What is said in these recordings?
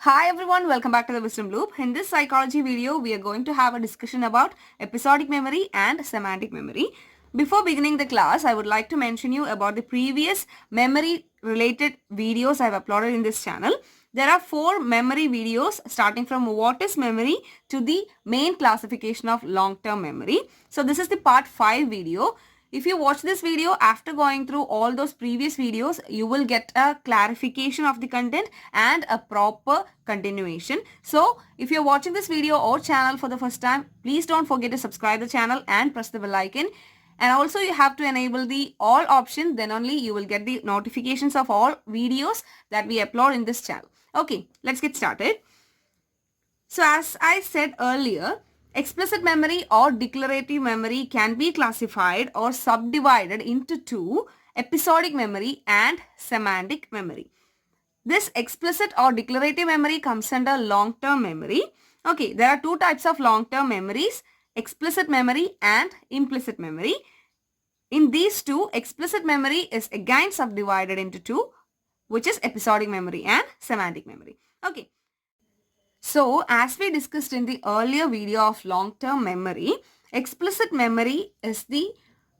Hi everyone, welcome back to the Wisdom Loop. In this psychology video, we are going to have a discussion about episodic memory and semantic memory. Before beginning the class, I would like to mention you about the previous memory related videos I've uploaded in this channel. There are 4 memory videos starting from what is memory to the main classification of long-term memory. So this is the part 5 video. If you watch this video after going through all those previous videos, you will get a clarification of the content and a proper continuation. So, if you're watching this video or channel for the first time, please don't forget to subscribe the channel and press the bell icon. And also you have to enable the all option, then only you will get the notifications of all videos that we upload in this channel. Okay, let's get started. So as I said earlier, explicit memory or declarative memory can be classified or subdivided into two, episodic memory and semantic memory. This explicit or declarative memory comes under long-term memory. Okay, there are two types of long-term memories, explicit memory and implicit memory. In these two, explicit memory is again subdivided into two, which is episodic memory and semantic memory. Okay. So, as we discussed in the earlier video of long-term memory, explicit memory is the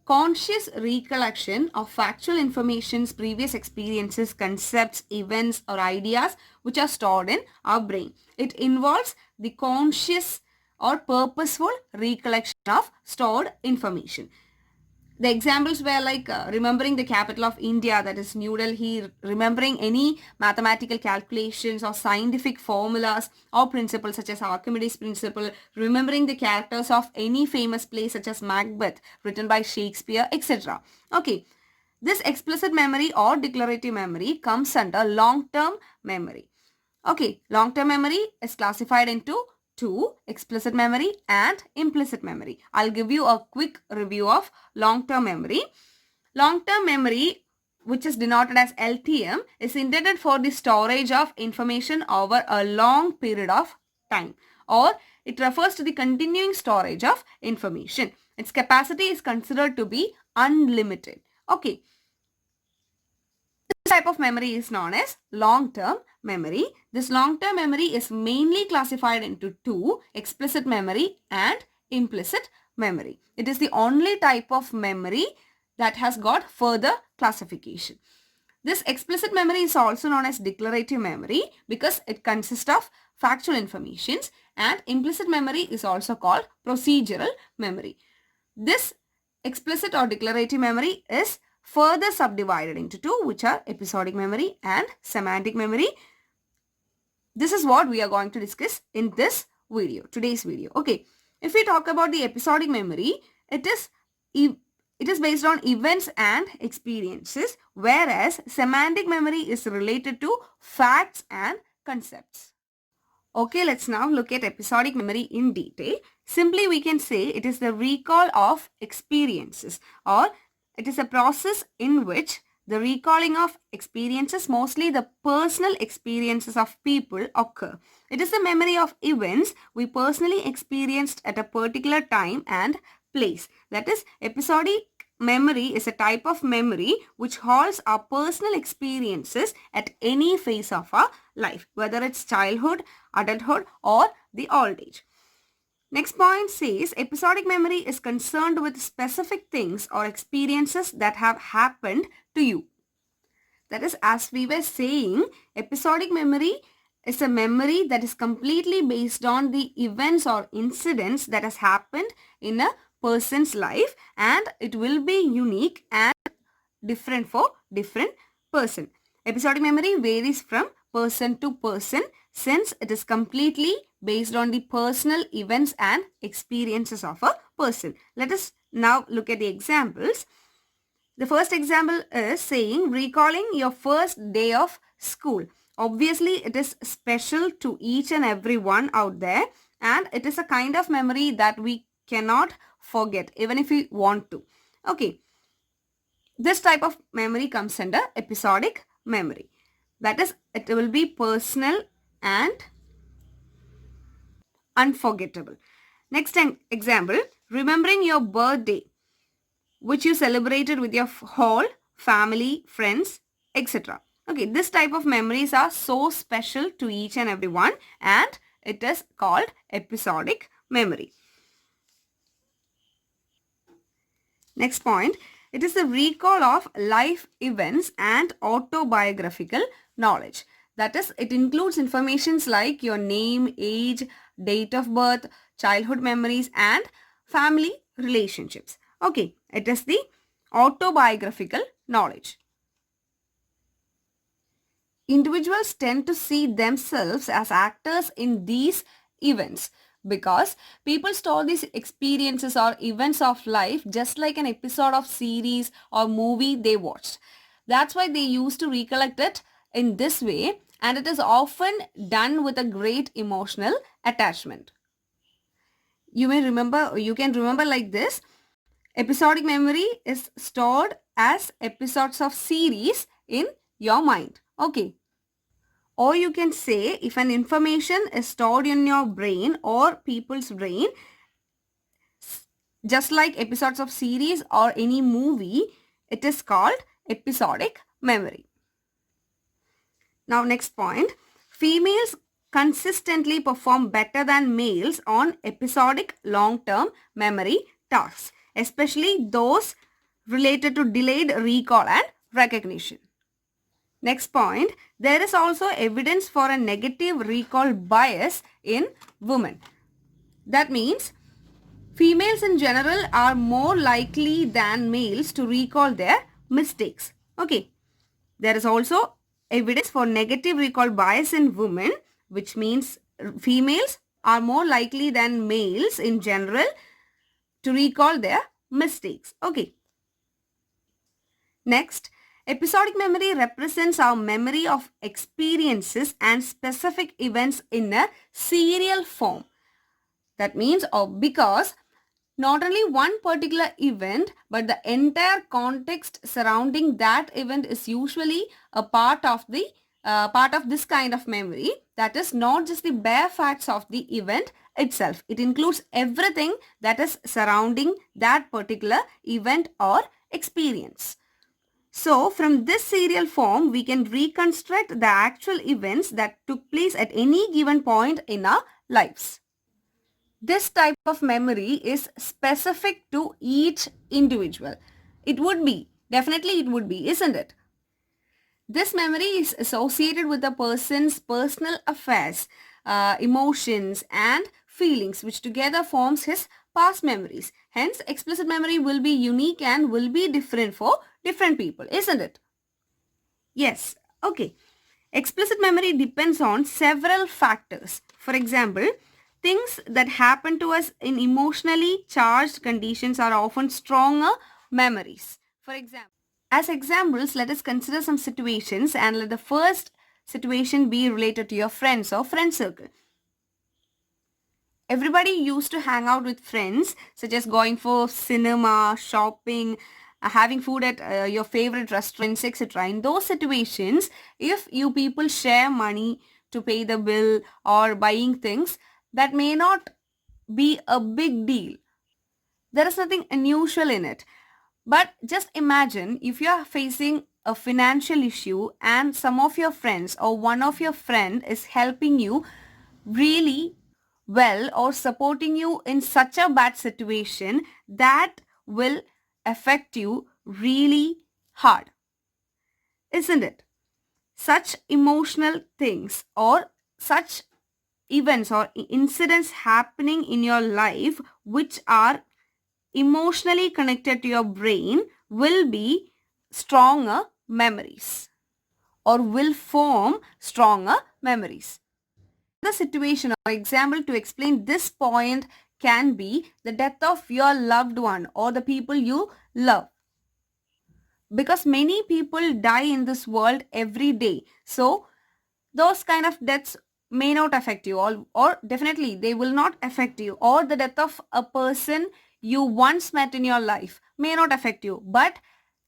conscious recollection of factual information's previous experiences, concepts, events or ideas which are stored in our brain. It involves the conscious or purposeful recollection of stored information. The examples were like remembering the capital of India, that is New Delhi, remembering any mathematical calculations or scientific formulas or principles such as Archimedes principle, remembering the characters of any famous play such as Macbeth written by Shakespeare, etc. Okay, this explicit memory or declarative memory comes under long-term memory. Okay, long-term memory is classified into two, explicit memory and implicit memory. I'll give you a quick review of long-term memory. Long-term memory, which is denoted as LTM, is intended for the storage of information over a long period of time, or it refers to the continuing storage of information. Its capacity is considered to be unlimited. Okay. This type of memory is known as long-term memory. This long-term memory is mainly classified into two, explicit memory and implicit memory. It is the only type of memory that has got further classification. This explicit memory is also known as declarative memory because it consists of factual informations, and implicit memory is also called procedural memory. This explicit or declarative memory is further subdivided into two, which are episodic memory and semantic memory. This is what we are going to discuss in this video, today's video. Okay, if we talk about the episodic memory, it is based on events and experiences, whereas semantic memory is related to facts and concepts. Okay, let's now look at episodic memory in detail. Simply, we can say it is the recall of experiences, or it is a process in which the recalling of experiences, mostly the personal experiences of people, occur. It is the memory of events we personally experienced at a particular time and place. That is, episodic memory is a type of memory which holds our personal experiences at any phase of our life, whether it's childhood, adulthood or the old age. Next point says episodic memory is concerned with specific things or experiences that have happened to you. That is, as we were saying, episodic memory is a memory that is completely based on the events or incidents that has happened in a person's life, and it will be unique and different for different person. Episodic memory varies from person to person since it is completely based on the personal events and experiences of a person. Let us now look at the examples. The first example is saying recalling your first day of school. Obviously, it is special to each and every one out there, and it is a kind of memory that we cannot forget even if we want to. Okay. This type of memory comes under episodic memory. That is, it will be personal and unforgettable. Next example, remembering your birthday, which you celebrated with your whole family, friends, etc. Okay, this type of memories are so special to each and every one, and it is called episodic memory. Next point, it is the recall of life events and autobiographical knowledge. That is, it includes informations like your name, age, date of birth, childhood memories, and family relationships. Okay, it is the autobiographical knowledge. Individuals tend to see themselves as actors in these events because people store these experiences or events of life just like an episode of series or movie they watched. That's why they used to recollect it in this way, and it is often done with a great emotional attachment. You can remember like this. Episodic memory is stored as episodes of series in your mind. Okay. Or you can say if an information is stored in your brain or people's brain, just like episodes of series or any movie, it is called episodic memory. Now next point, females consistently perform better than males on episodic long-term memory tasks, especially those related to delayed recall and recognition. Next point, there is also evidence for a negative recall bias in women. That means females in general are more likely than males to recall their mistakes. Okay. There is also evidence for negative recall bias in women, which means females are more likely than males in general to recall their mistakes. Okay. Next, episodic memory represents our memory of experiences and specific events in a serial form. That means, or because not only one particular event, but the entire context surrounding that event is usually a part of this kind of memory. That is not just the bare facts of the event itself. It includes everything that is surrounding that particular event or experience. So, from this serial form, we can reconstruct the actual events that took place at any given point in our lives. This type of memory is specific to each individual. It would be, definitely it would be, isn't it? This memory is associated with a person's personal affairs, emotions and feelings, which together forms his past memories. Hence, explicit memory will be unique and will be different for different people, isn't it? Yes, okay. Explicit memory depends on several factors. For example, things that happen to us in emotionally charged conditions are often stronger memories. For example, as examples, let us consider some situations, and let the first situation be related to your friends or friend circle. Everybody used to hang out with friends, such as going for cinema, shopping, having food at your favorite restaurants, etc. In those situations, if you people share money to pay the bill or buying things, that may not be a big deal. There is nothing unusual in it. But just imagine if you are facing a financial issue and some of your friends or one of your friend is helping you really well or supporting you in such a bad situation, that will affect you really hard, isn't it? Such emotional things or such events or incidents happening in your life which are emotionally connected to your brain will be stronger memories or will form stronger memories. The situation or example to explain this point can be the death of your loved one or the people you love. Because many people die in this world every day. So those kind of deaths may not affect you, or definitely they will not affect you, or the death of a person you once met in your life may not affect you, but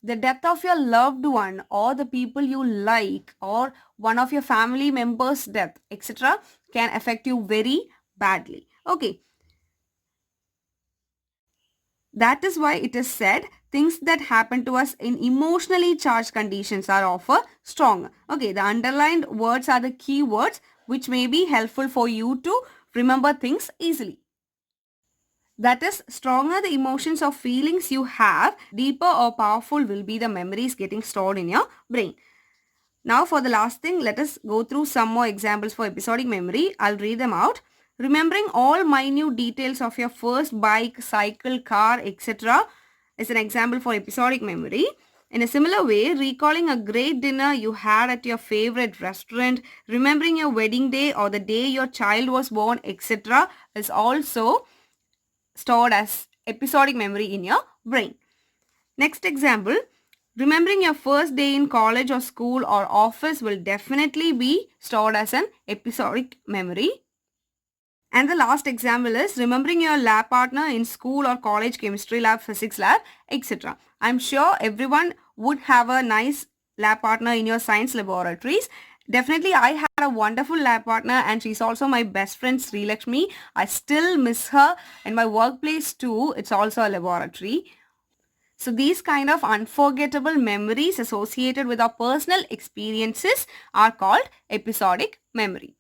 the death of your loved one or the people you like or one of your family members death, etc., can affect you very badly. Okay, that is why it is said things that happen to us in emotionally charged conditions are often stronger. Okay, the underlined words are the key words which may be helpful for you to remember things easily. That is, stronger the emotions or feelings you have, deeper or powerful will be the memories getting stored in your brain. Now for the last thing, let us go through some more examples for episodic memory. I'll read them out. Remembering all minute details of your first bike, cycle, car, etc. is an example for episodic memory. In a similar way, recalling a great dinner you had at your favorite restaurant, remembering your wedding day or the day your child was born, etc. is also stored as episodic memory in your brain. Next example, remembering your first day in college or school or office will definitely be stored as an episodic memory. And the last example is remembering your lab partner in school or college, chemistry lab, physics lab, etc. I'm sure everyone would have a nice lab partner in your science laboratories. Definitely, I had a wonderful lab partner and she's also my best friend Sri Lakshmi. I still miss her, and my workplace too. It's also a laboratory. So these kind of unforgettable memories associated with our personal experiences are called episodic memory.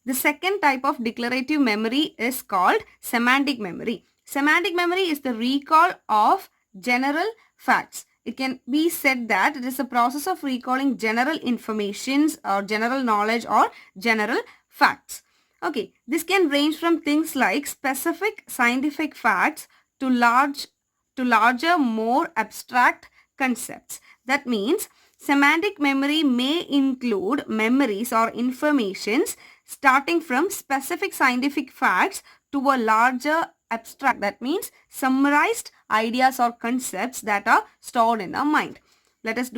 The second type of declarative memory is called semantic memory. Semantic memory is the recall of general facts. It can be said that it is a process of recalling general informations or general knowledge or general facts. Okay, this can range from things like specific scientific facts to larger, more abstract concepts. That means semantic memory may include memories or informations starting from specific scientific facts to a larger abstract, that means summarized ideas or concepts that are stored in our mind. Let us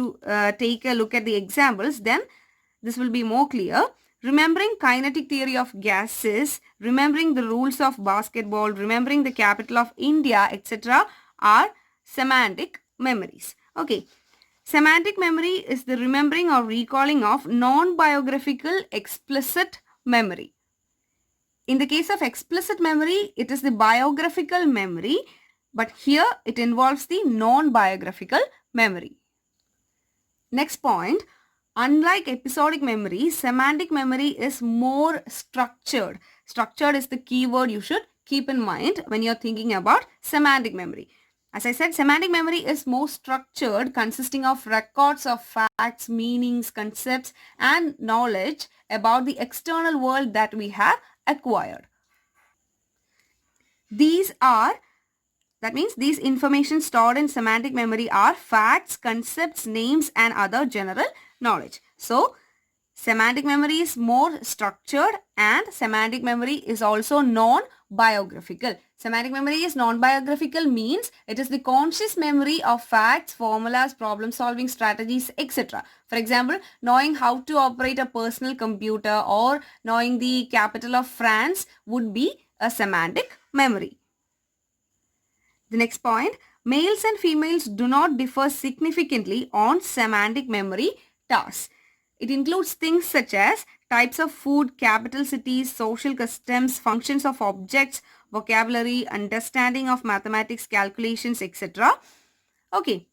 take a look at the examples, then this will be more clear. Remembering kinetic theory of gases, remembering the rules of basketball, remembering the capital of India, etc. are semantic memories. Okay. Semantic memory is the remembering or recalling of non-biographical explicit memory. In the case of explicit memory, it is the biographical memory, but here it involves the non-biographical memory. Next point, unlike episodic memory, semantic memory is more structured. Structured is the key word you should keep in mind when you're thinking about semantic memory. As I said, semantic memory is more structured, consisting of records of facts, meanings, concepts, and knowledge about the external world that we have acquired. That means these information stored in semantic memory are facts, concepts, names, and other general knowledge. So, semantic memory is more structured and semantic memory is also non-biographical. Semantic memory is non-biographical means it is the conscious memory of facts, formulas, problem-solving strategies, etc. For example, knowing how to operate a personal computer or knowing the capital of France would be a semantic memory. The next point, males and females do not differ significantly on semantic memory tasks. It includes things such as types of food, capital cities, social customs, functions of objects, vocabulary, understanding of mathematics, calculations, etc. Okay.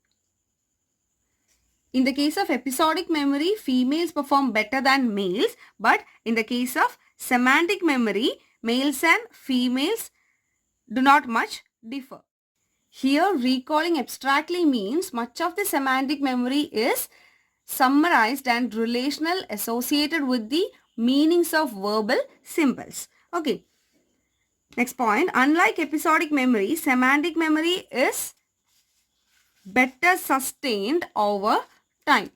In the case of episodic memory, females perform better than males, but in the case of semantic memory, males and females do not much differ. Here, recalling abstractly means much of the semantic memory is summarized and relational, associated with the meanings of verbal symbols. Okay. Next point, unlike episodic memory, semantic memory is better sustained over time.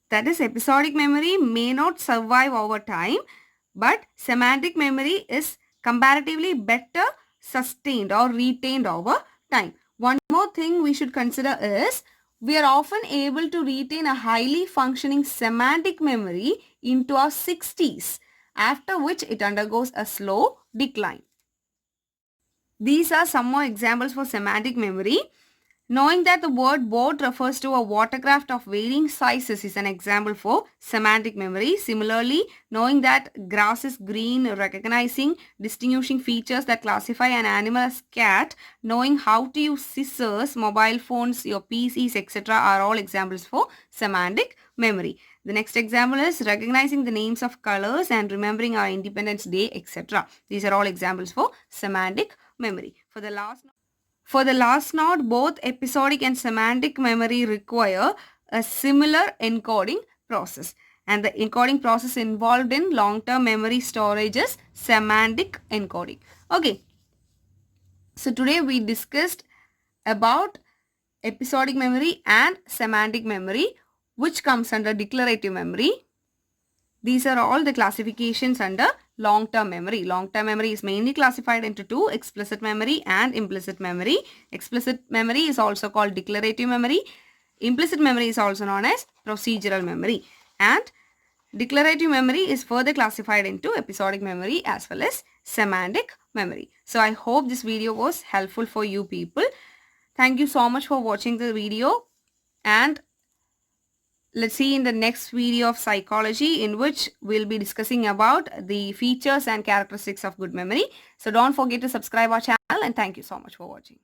That is, episodic memory may not survive over time, but semantic memory is comparatively better sustained or retained over time. One more thing we should consider is we are often able to retain a highly functioning semantic memory into our 60s, after which it undergoes a slow decline. These are some more examples for semantic memory. Knowing that the word boat refers to a watercraft of varying sizes is an example for semantic memory. Similarly, knowing that grass is green, recognizing distinguishing features that classify an animal as cat, knowing how to use scissors, mobile phones, your PCs, etc. are all examples for semantic memory. The next example is recognizing the names of colors and remembering our Independence Day, etc. These are all examples for semantic memory. For the last note, both episodic and semantic memory require a similar encoding process. And the encoding process involved in long-term memory storage is semantic encoding. Okay. So today we discussed about episodic memory and semantic memory, which comes under declarative memory. These are all the classifications under long-term memory. Long-term memory is mainly classified into two, explicit memory and implicit memory. Explicit memory is also called declarative memory. Implicit memory is also known as procedural memory. And declarative memory is further classified into episodic memory as well as semantic memory. So I hope this video was helpful for you people. Thank you so much for watching the video, and let's see in the next video of psychology, in which we'll be discussing about the features and characteristics of good memory. So don't forget to subscribe our channel, and thank you so much for watching.